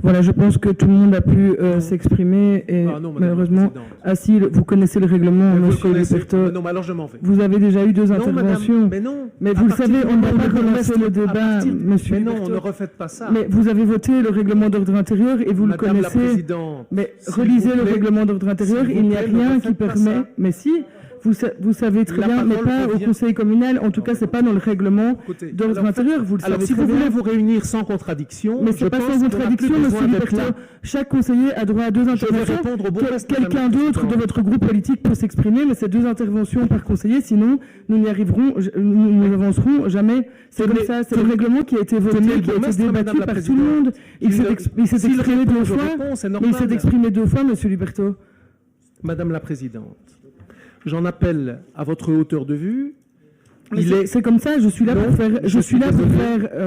Voilà, je pense que tout le monde a pu s'exprimer et non, malheureusement, si vous connaissez le règlement, monsieur Liberto. Non, mais alors je m'en vais. Vous avez déjà eu deux Non, interventions. madame, mais non. Mais vous le savez, on ne va pas relancer le débat, monsieur Mais non, Liberto. ne refaites pas ça. Mais vous avez voté le règlement d'ordre intérieur et vous Madame le la connaissez. Présidente, Mais s'il relisez vous le plaît, règlement d'ordre intérieur, s'il il vous n'y a plaît, ne rien qui refaites pas permet. ça. Mais si, vous savez très La bien, mais parole pas au revient- conseil communal. En tout cas, c'est pas dans le règlement Écoutez, d'ordre alors, intérieur. Vous le alors savez si très vous bien. voulez vous réunir sans contradiction, Mais je c'est pas pense sans qu'on n'a contradiction, plus monsieur besoin d'être Liberto. là. Chaque conseiller a droit à deux Je vais interventions. répondre au bon reste, Quelqu'un madame la d'autre de présidente. votre groupe politique peut s'exprimer, mais c'est deux interventions par conseiller, sinon nous n'y arriverons, nous n'avancerons jamais. C'est comme ça, c'est le règlement qui a été voté, tenez le qui a été bourgmestre, madame débattu la par tout présidente. le monde. Il s'est S'il exprimé répond, deux je fois. réponds, c'est Mais il normal. s'est exprimé deux fois, monsieur Liberto. Madame la Présidente, j'en appelle à votre hauteur de vue. C'est comme ça, je suis là Non, pour faire, je suis désolé.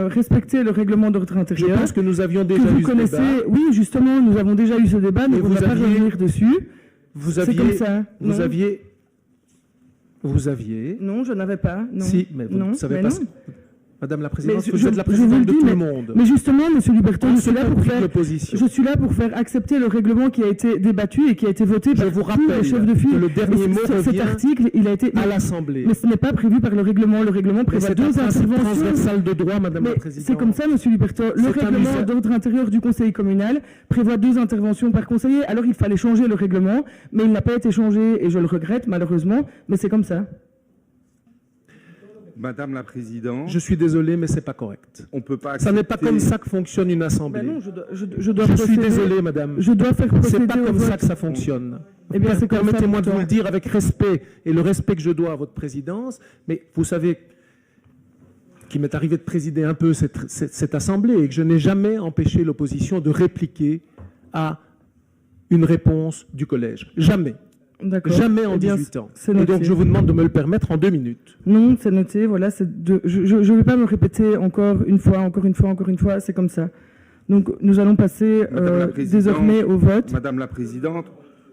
respecter le règlement d'ordre Je intérieur. pense que nous avions Que déjà vous eu ce connaissez, débat. oui, justement, nous avons déjà eu ce débat, mais Et on ne vous va pas aviez- revenir dessus. Vous C'est aviez, comme ça. vous Non. aviez, Non, je n'avais pas. Non. si, mais vous non, ne savez mais pas. non. Madame la Présidente, Mais vous êtes la je vous présidente le de dis, tout le monde. Mais justement, monsieur Liberto, On je suis là pour faire. l'opposition. Je suis là pour faire accepter le règlement qui a été débattu et qui a été voté Je par vous tous rappelle les chefs de file. que le dernier Et mot cet revient article, il a été à l'Assemblée. Mais ce n'est pas prévu par le règlement. Le règlement Mais prévoit c'est deux un principe interventions. transversal de droit, Madame la Mais Présidente. c'est comme ça, monsieur Liberto. Le C'est un règlement usage. d'ordre intérieur du conseil communal prévoit deux interventions par conseiller. Alors il fallait changer le règlement, mais il n'a pas été changé et je le regrette malheureusement, mais c'est comme ça. Madame la Présidente, Je suis désolé, mais c'est pas correct. on ne peut pas Ça n'est pas accepter- comme ça que fonctionne une assemblée. Ben non, je dois Je suis procéder- désolé, madame. Je dois faire procéder C'est pas au comme vote. ça que ça fonctionne. Eh bien, c'est comme ça, Permettez-moi de vous pourtant. le dire avec respect et le respect que je dois à votre présidence, mais vous savez qu'il m'est arrivé de présider un peu cette assemblée et que je n'ai jamais empêché l'opposition de répliquer à une réponse du collège. Jamais. D'accord. Jamais en Eh bien, 18 ans. c'est Et noté. donc je vous demande de me le permettre en 2 minutes. Non, c'est noté. Voilà, je ne vais pas me répéter encore une fois. C'est comme ça. Donc, nous allons passer Madame la Présidente, désormais au vote. Madame la Présidente,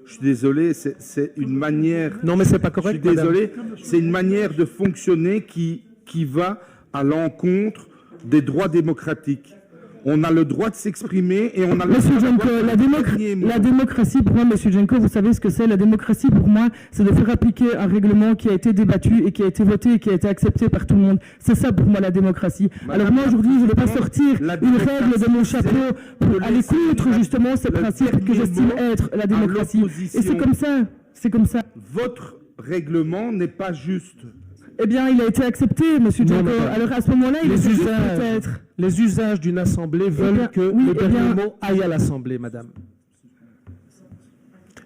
je suis désolé, c'est une manière... Non, mais c'est pas Je correct, suis madame. désolé, c'est une manière de fonctionner qui va à l'encontre des droits démocratiques. On a le droit de s'exprimer et on a le Monsieur droit Jenko, d'avoir le dernier mot. la démocratie, pour moi, Monsieur Jenko, vous savez ce que c'est. La démocratie, pour moi, c'est de faire appliquer un règlement qui a été débattu et qui a été voté et qui a été accepté par tout le monde. C'est ça, pour moi, la démocratie. Madame Alors moi, la aujourd'hui, je ne vais pas Présidente, sortir la une règle de mon démocratie, chapeau c'est pour de aller laisser contre, justement, ces le principes que dernier j'estime mot être la à démocratie. Et l'opposition. c'est comme ça. C'est comme ça. Votre règlement n'est pas juste. Eh bien, il a été accepté, Monsieur Non, Jenko. madame. Alors, à ce moment-là, il est juste usages, peut-être. les usages d'une assemblée veulent bien, que oui, le eh dernier bien- mot aille à l'assemblée, madame.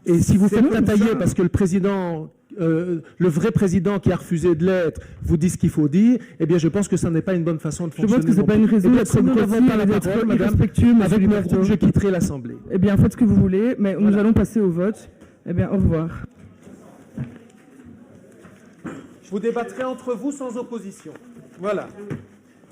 Et si vous C'est faites comme batailler ça. parce que le président, le vrai président qui a refusé de l'être, vous dit ce qu'il faut dire, eh bien, je pense que ça n'est pas une bonne façon de Je fonctionner. pense que c'est non pas plus. une raison Eh bien, d'être si nous n'avons grossier pas la et d'être parole, madame, irrespectueux, monsieur avec mon Liberto. groupe, je quitterai l'assemblée. Eh bien, faites ce que vous voulez, mais nous Voilà. allons passer au vote. Eh bien, au revoir. Je vous débattrai entre vous sans opposition. Voilà.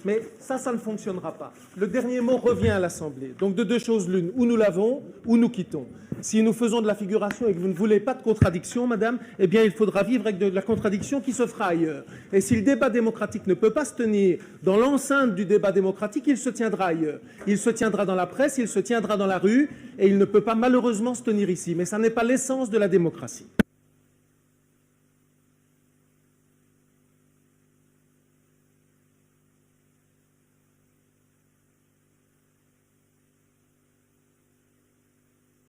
Mais ça ne fonctionnera pas. Le dernier mot revient à l'Assemblée. Donc de deux choses l'une, ou nous l'avons, ou nous quittons. Si nous faisons de la figuration et que vous ne voulez pas de contradiction, madame, eh bien il faudra vivre avec de la contradiction qui se fera ailleurs. Et si le débat démocratique ne peut pas se tenir dans l'enceinte du débat démocratique, il se tiendra ailleurs. Il se tiendra dans la presse, il se tiendra dans la rue, et il ne peut pas malheureusement se tenir ici. Mais ça n'est pas l'essence de la démocratie.